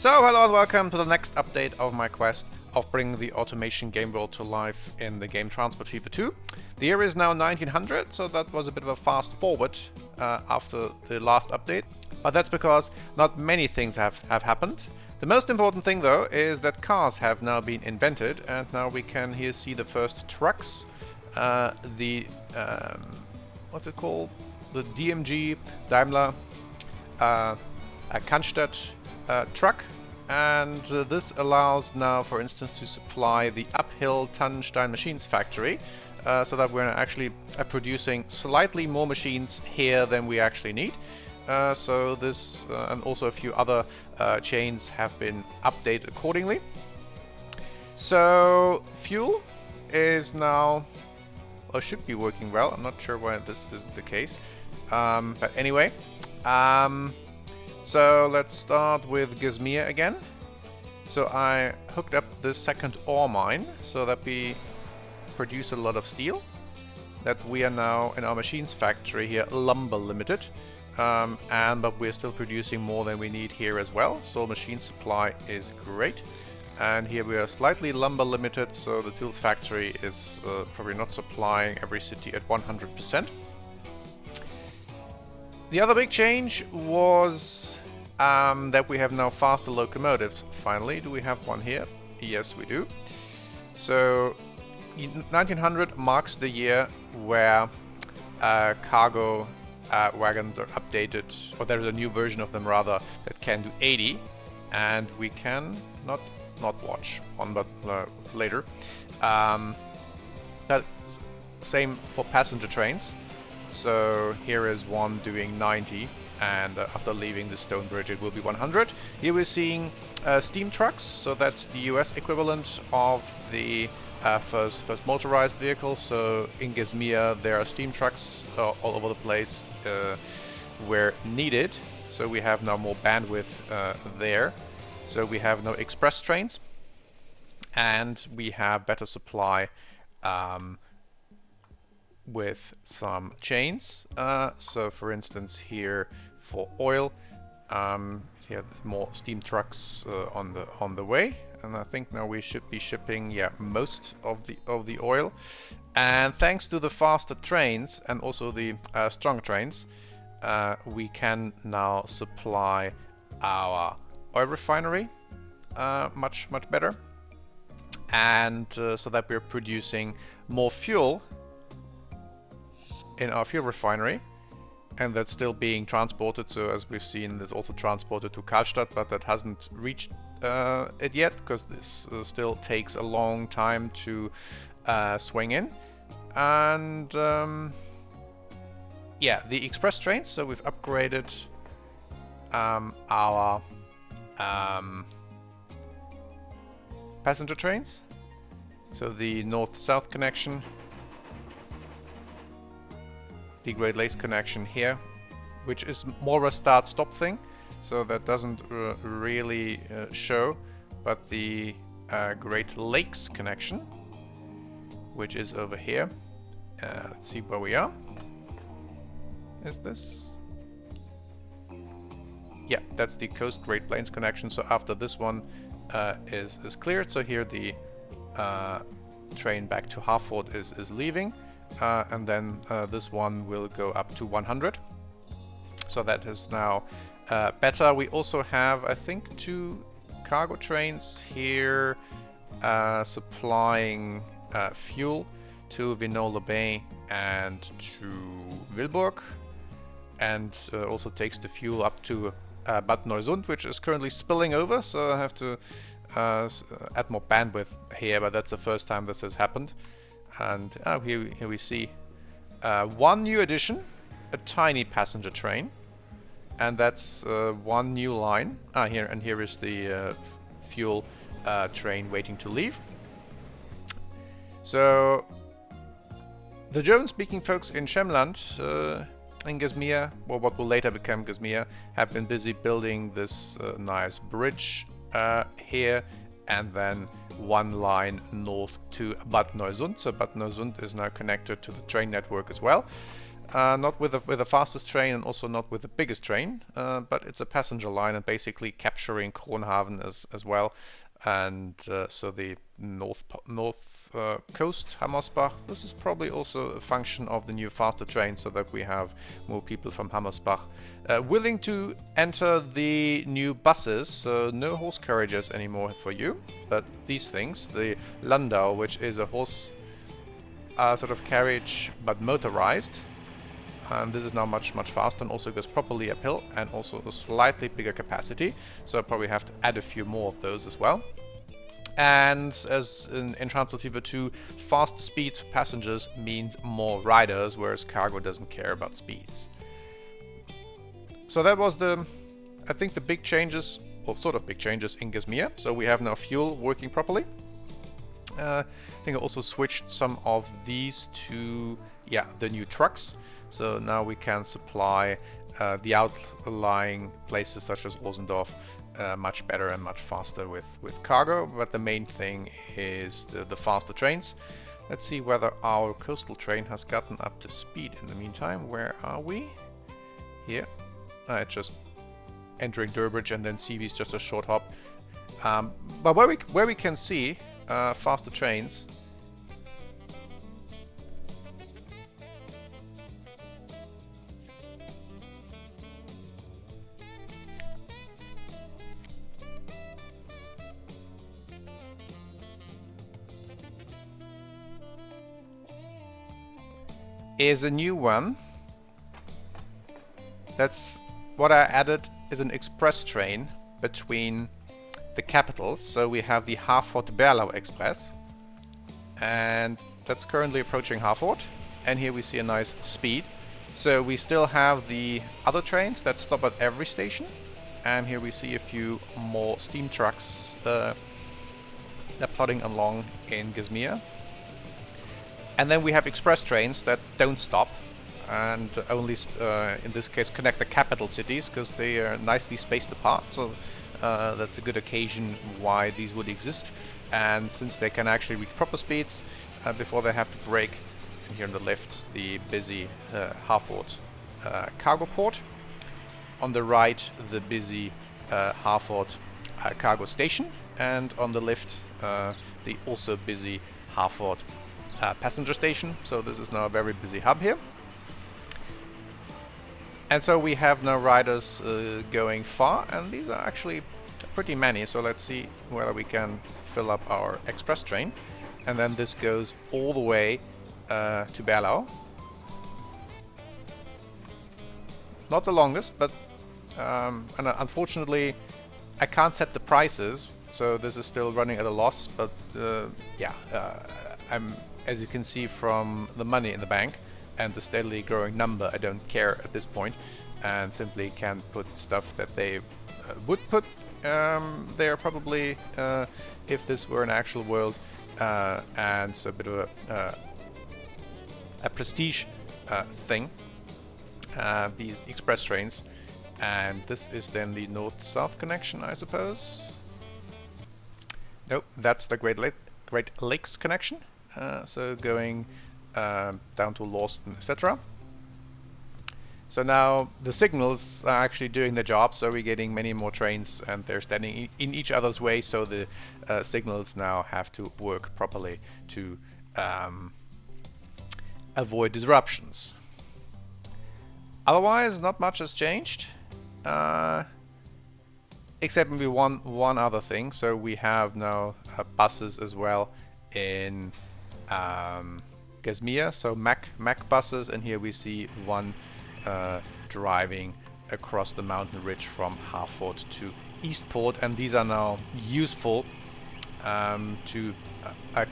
So hello and welcome to the next update of my quest of bringing the automation game world to life in the game Transport Fever 2. The year is now 1900, so that was a bit of a fast forward after the last update. But that's because not many things have happened. The most important thing though is that cars have now been invented, and now we can here see the first trucks. What's it called? The DMG Daimler Cannstatt truck, and this allows now, for instance, to supply the uphill Tannenstein machines factory, so that we're actually producing slightly more machines here than we actually need. So this and also a few other chains have been updated accordingly. So fuel is now, or should be working well. I'm not sure why this isn't the case, but anyway. So let's start with Gasmea again. So I hooked up this second ore mine so that we produce a lot of steel. That we are now in our machines factory here, lumber limited, but we're still producing more than we need here as well. So machine supply is great. And here we are slightly lumber limited, so the tools factory is probably not supplying every city at 100%. The other big change was that we have now faster locomotives. Finally, do we have one here? Yes, we do. So 1900 marks the year where cargo wagons are updated, or there's a new version of them rather, that can do 80, and we can not watch one, but later. That same for passenger trains. So here is one doing 90, and after leaving the stone bridge it will be 100. Here we're seeing steam trucks, so that's the US equivalent of the first motorized vehicle. So in Gasmea there are steam trucks all over the place where needed. So we have now more bandwidth there. So we have now express trains, and we have better supply with some chains. So for instance here for oil, here there's more steam trucks on the way, and I think now we should be shipping most of the oil. And thanks to the faster trains and also the strong trains, we can now supply our oil refinery much better, and so that we're producing more fuel in our fuel refinery, and that's still being transported. So as we've seen, it's also transported to Karlstadt, but that hasn't reached it yet, because this still takes a long time to swing in. And the express trains, so we've upgraded our passenger trains, so the north-south connection, the Great Lakes connection here, which is more of a start-stop thing, so that doesn't really show, but the Great Lakes connection, which is over here. Let's see where we are. Is this? Yeah, that's the Coast Great Plains connection. So after this one is cleared, so here the train back to Hartford is leaving. And then this one will go up to 100. So that is now better. We also have, I think, 2 cargo trains here supplying fuel to Vinole-Bay and to Wilburg, and also takes the fuel up to Bad Neusund, which is currently spilling over. So I have to add more bandwidth here, but that's the first time this has happened. And here we see one new addition, a tiny passenger train, and that's one new line. Here is the fuel train waiting to leave. So the German-speaking folks in Schemland, in Gasmea, or what will later become Gasmea, have been busy building this nice bridge here, and then one line north to Bad Neusund. So Bad Neusund is now connected to the train network as well. Not with the fastest train and also not with the biggest train, but it's a passenger line and basically capturing Kronhaven as well. And so the north coast Hammersbach. This is probably also a function of the new faster train, so that we have more people from Hammersbach willing to enter the new buses. So no horse carriages anymore for you, but these things, the Landau, which is a horse sort of carriage but motorized. And this is now much faster and also goes properly uphill and also a slightly bigger capacity. So I probably have to add a few more of those as well. And as in Transportiva 2, faster speeds for passengers means more riders, whereas cargo doesn't care about speeds. So that was I think the big changes, or sort of big changes in Gasmea. So we have now fuel working properly. I think I also switched some of these to, the new trucks. So now we can supply the outlying places such as Rosendorf much better and much faster with cargo. But the main thing is the faster trains. Let's see whether our coastal train has gotten up to speed in the meantime. Where are we? Here. Just entering Durbridge, and then CV is just a short hop. But where we can see faster trains. Is a new one. That's what I added, is an express train between the capitals. So we have the Harford-Berlau Express, and that's currently approaching Harford, and here we see a nice speed. So we still have the other trains that stop at every station, and here we see a few more steam trucks they're plodding along in Gasmea. And then we have express trains that don't stop and only in this case connect the capital cities, because they are nicely spaced apart. So that's a good occasion why these would exist. And since they can actually reach proper speeds before they have to brake. And here on the left, the busy Harford cargo port. On the right, the busy Harford cargo station. And on the left, the also busy Harford passenger station. So this is now a very busy hub here. And so we have now riders going far, and these are actually pretty many. So let's see whether we can fill up our express train. And then this goes all the way to Berlau. Not the longest, but and unfortunately I can't set the prices, so this is still running at a loss. But I'm, as you can see from the money in the bank and the steadily growing number, I don't care at this point, and simply can put stuff that they would put there probably if this were an actual world, and so a bit of a prestige thing, these express trains. And this is then the north-south connection, I suppose. Nope, that's the Great Lakes connection. So going down to Lawston, etc. So now the signals are actually doing the job, so we're getting many more trains and they're standing in each other's way, so the signals now have to work properly to avoid disruptions. Otherwise, not much has changed, except maybe one other thing. So we have now buses as well in Gasmea, so Mack buses, and here we see one driving across the mountain ridge from Harford to Eastport, and these are now useful to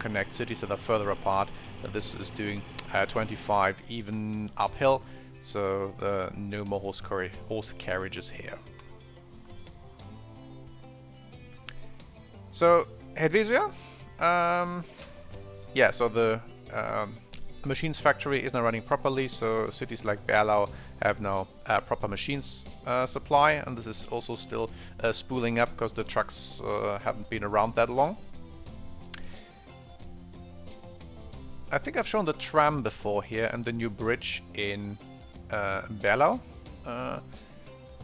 connect cities that are further apart. This is doing 25 even uphill, so no more horse carriages here. So Hetvesia, so the machines factory is now running properly, so cities like Berlau have now proper machines supply, and this is also still spooling up because the trucks haven't been around that long. I think I've shown the tram before here and the new bridge in Berlau.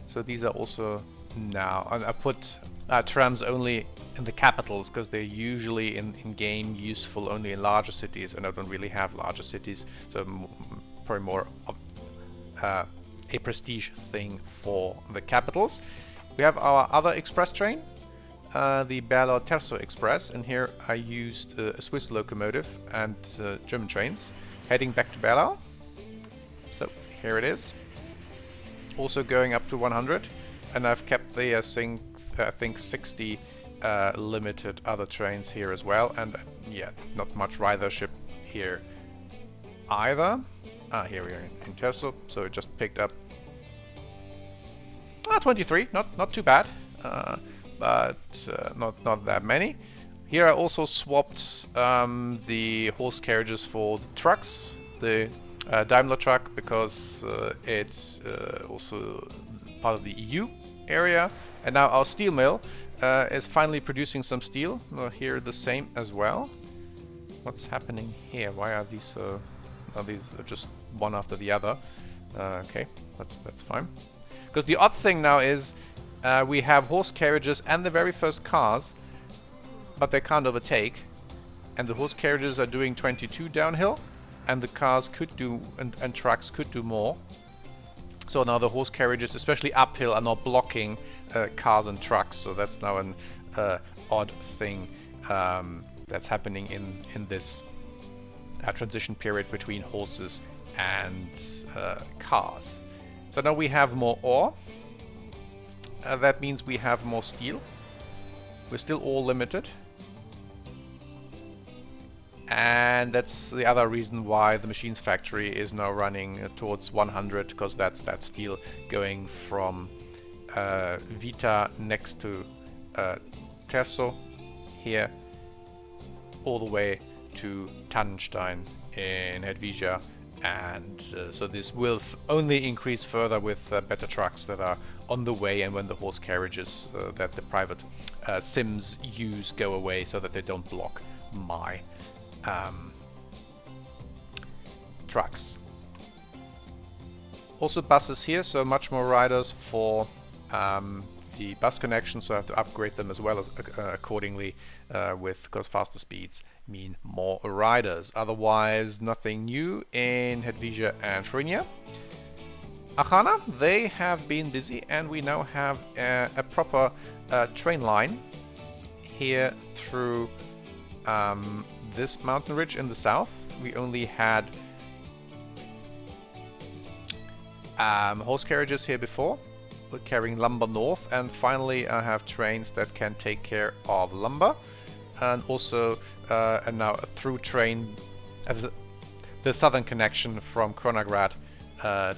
So these are also now, and I put trams only in the capitals because they're usually in game useful only in larger cities, and I don't really have larger cities, so probably more of a prestige thing for the capitals. We have our other express train, the Berlau Terzo Express, and here I used a Swiss locomotive and German trains heading back to Berlau. So here it is, also going up to 100, and I've kept the I think 60 limited other trains here as well, and yeah, not much ridership here either. Here we are in Terzo, so it just picked up 23, not too bad, but not that many. Here I also swapped the horse carriages for the trucks, the Daimler truck, because it's also part of the EU area, and now our steel mill is finally producing some steel. Here the same as well. What's happening here? Why are these these are just one after the other? Okay, that's fine. Because the odd thing now is we have horse carriages and the very first cars, but they can't overtake, and the horse carriages are doing 22 downhill, and the cars could do and trucks could do more. So now the horse carriages, especially uphill, are not blocking cars and trucks. So that's now an odd thing that's happening in this transition period between horses and cars. So now we have more ore. That means we have more steel. We're still all limited. And that's the other reason why the machines factory is now running towards 100, because that's that steel going from Vita next to Terzo here all the way to Tannenstein in Hetvesia, and so this will only increase further with better trucks that are on the way, and when the horse carriages that the private sims use go away, so that they don't block my trucks. Also buses here, so much more riders for the bus connection, so I have to upgrade them as well as accordingly, because faster speeds mean more riders. Otherwise, nothing new in Hetvesia and Fruinia. Archana, they have been busy, and we now have a proper train line here through this mountain ridge in the south. We only had horse carriages here before, carrying lumber north, and finally I have trains that can take care of lumber, and also and now a through train as the southern connection from Kronograd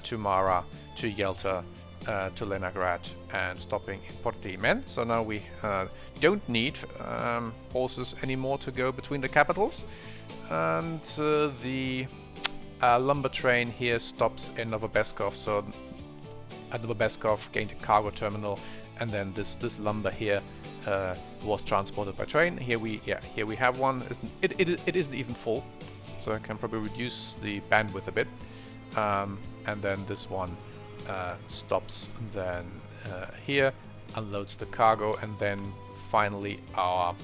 to Mara to Yelta to Leningrad and stopping in Portimen. So now we don't need horses anymore to go between the capitals, and the lumber train here stops in Novobeskov. So at Novobeskov gained a cargo terminal, and then this lumber here was transported by train. Here we have one. It isn't even full, so I can probably reduce the bandwidth a bit, and then this one stops then here, unloads the cargo, and then finally our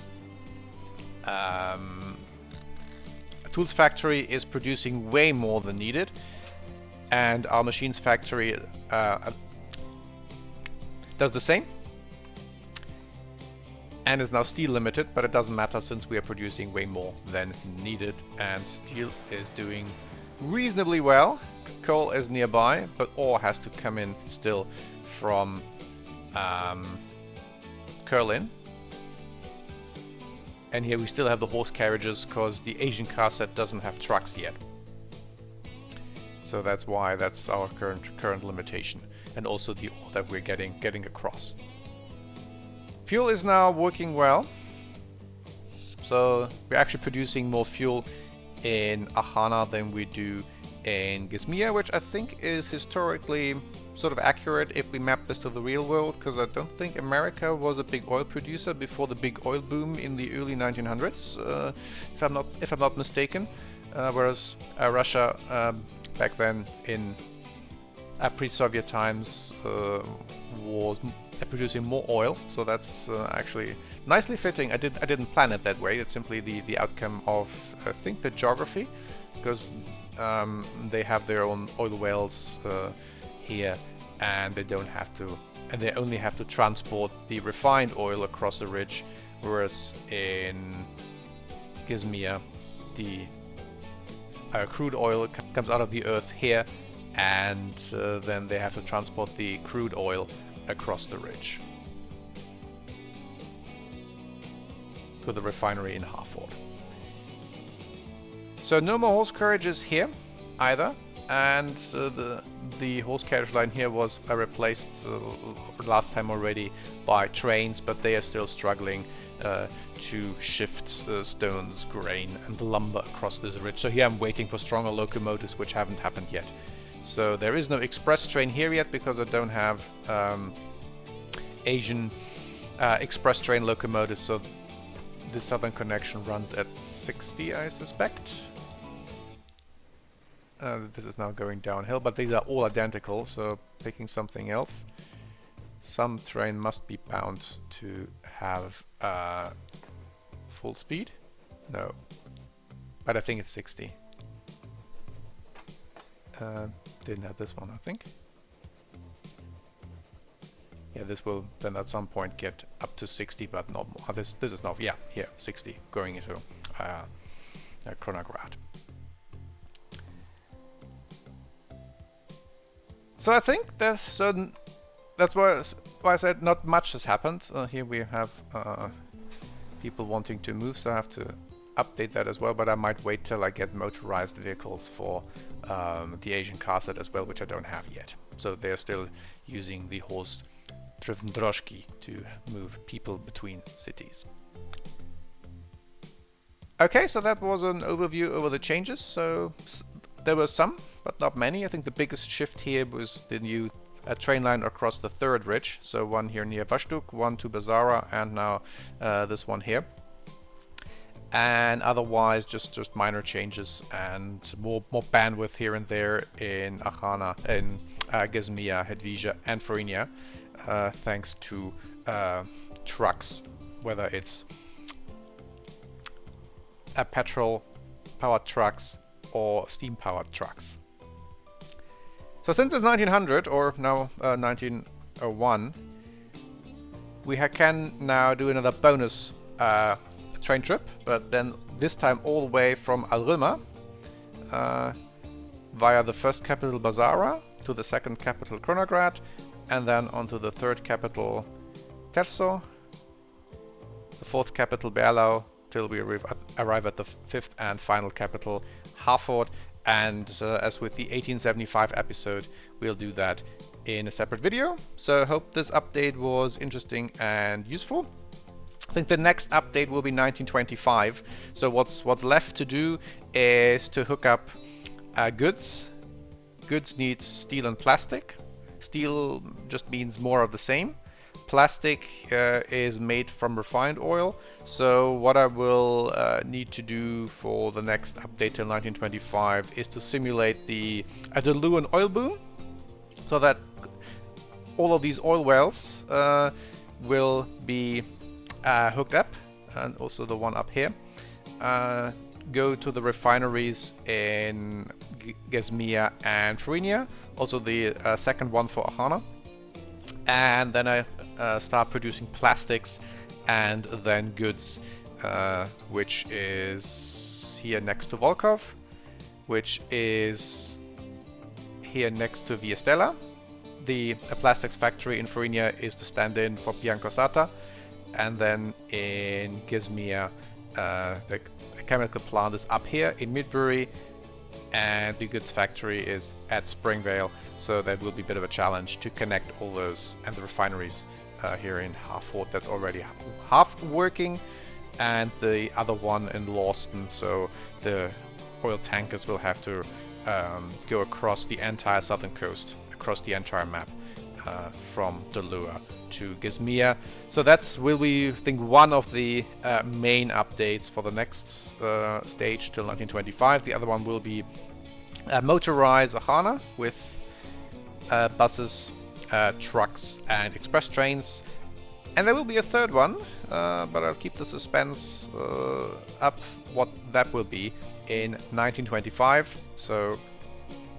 tools factory is producing way more than needed, and our machines factory does the same and is now steel limited, but it doesn't matter since we are producing way more than needed, and steel is doing reasonably well. Coal is nearby, but ore has to come in still from Kurlin. And here we still have the horse carriages because the Asian car set doesn't have trucks yet. So that's why that's our current limitation, and also the ore that we're getting across. Fuel is now working well, so we're actually producing more fuel in Archana than we do in Gasmea, which I think is historically sort of accurate if we map this to the real world, because I don't think America was a big oil producer before the big oil boom in the early 1900s, if I'm not mistaken, whereas Russia back then in pre-Soviet times was producing more oil, so that's actually nicely fitting. I didn't plan it that way. It's simply the outcome of, I think, the geography, because they have their own oil wells here, and they don't have to, and they only have to transport the refined oil across the ridge, whereas in Gasmea, the crude oil comes out of the earth here, and then they have to transport the crude oil across the ridge to the refinery in Harford. So no more horse carriages here either, and the horse carriage line here was replaced last time already by trains, but they are still struggling to shift stones, grain and lumber across this ridge. So here I'm waiting for stronger locomotives, which haven't happened yet. So there is no express train here yet because I don't have Asian express train locomotives, so the southern connection runs at 60, I suspect. This is now going downhill, but these are all identical, so picking something else. Some train must be bound to have full speed. No, but I think it's 60. Didn't have this one, I think. Yeah, this will then at some point get up to 60, but not more. This is now, yeah, here 60 going into Kronograd. So I think that's why I said not much has happened. Here we have people wanting to move, so I have to update that as well. But I might wait till I get motorized vehicles for the Asian car set as well, which I don't have yet. So they're still using the horse-driven droshki to move people between cities. Okay, so that was an overview over the changes. So there were some, but not many. I think the biggest shift here was the new train line across the third ridge. So one here near Vashduk, one to Bazara, and now this one here. And otherwise, just minor changes and more bandwidth here and there in Archana, in Gasmea, Hetvesia, and Fruinia, thanks to trucks, whether it's petrol-powered trucks or steam-powered trucks. So since it's 1900, or now 1901, we can now do another bonus train trip, but then this time all the way from Alrima via the first capital Bazara to the second capital Kronograd, and then onto the third capital Terso, the fourth capital Berlau, till we arrive at the fifth and final capital Harford. And as with the 1875 episode, we'll do that in a separate video. So I hope this update was interesting and useful. I think the next update will be 1925. So what's left to do is to hook up goods. Goods need steel and plastic. Steel just means more of the same. Plastic is made from refined oil. So what I will need to do for the next update till 1925 is to simulate the Deluan oil boom, so that all of these oil wells will be hooked up, and also the one up here, go to the refineries in Gasmea and Fruinia, also the second one for Archana, and then I start producing plastics and then goods, which is here next to Volkov, which is here next to Viestella. The plastics factory in Fruinia is the stand-in for Piancosata, and then in Gasmea the chemical plant is up here in Midbury, and the goods factory is at Springvale, so that will be a bit of a challenge to connect all those, and the refineries here in Harford, that's already half working, and the other one in Lawston, so the oil tankers will have to go across the entire southern coast, across the entire map, from Delua to Gasmea. So that's will be, I think, one of the main updates for the next stage till 1925. The other one will be motorized Archana with buses, trucks, and express trains. And there will be a third one, but I'll keep the suspense up what that will be in 1925. So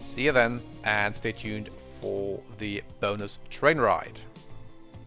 see you then, and stay tuned for the bonus train ride.